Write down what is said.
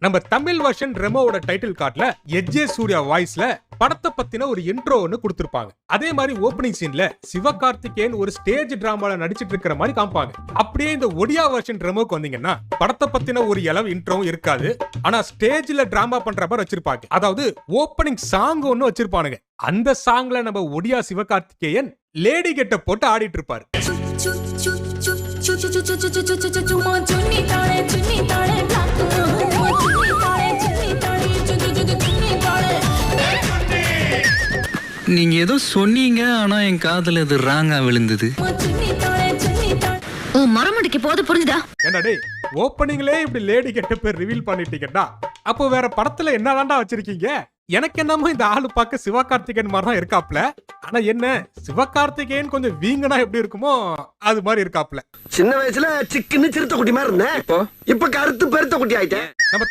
நம்ம Tamil version ரெமோவோட title கார்டுல எஜ்ஜே சூர்யா வாய்ஸ்ல படத்தை பத்தின ஒரு இன்ட்ரோ ஒன்னு கொடுத்திருப்பாங்க. அதே மாதிரி ஓபனிங் சீன்ல சிவகார்த்திகேயன் ஒரு ஸ்டேஜ் டிராமால நடிச்சிட்டு இருக்கிற மாதிரி காமிப்பாங்க. அப்படியே இந்த ஒடியா வெர்ஷன் ரெமோக்கு வந்தீங்கன்னா படத்தை பத்தின ஒரு இளவு இன்ட்ரோவும் இருக்காது. ஆனா ஸ்டேஜ்ல டிராமா பண்ற மாதிரி வச்சிருப்பாங்க. அதாவது ஓபனிங் சாங் ஒன்னு வச்சிருப்பானுங்க. அந்த சாங்ல நம்ம ஒடியா சிவகார்த்திகேயன் லேடி கெட்ட போட்டு ஆடிட்டு இருப்பாரு. நீங்க ஏதோ சொன்னீங்க, ஆனா என் காதுல அது ராங்கா விழுந்தது. மரமடிக்கு போது புரிஞ்சுதா? என்னடே ஓப்பனிங்லே இப்படி லேடி கெட்ட பேர் ரிவீல் பண்ணிட்டீங்கடா, அப்போ வேற படத்துல என்னதான்டா வச்சிருக்கீங்க? எனக்கு என்னமோ இந்த ஆளு பார்க்க சிவகார்த்திகேயன் மாதிரி தான் இருக்காப்ல. ஆனா என்ன, சிவகார்த்திகேயன் கொஞ்சம் வீங்கனா எப்படி இருக்குமோ அது மாதிரி இருக்காப்ல. சின்ன வயசுல சிக்கன்னு சிறுத்தை குட்டி மாதிரி இருந்தேன், இப்ப கருத்து பெருத்த குட்டி ஆயிட்டேன். நம்ம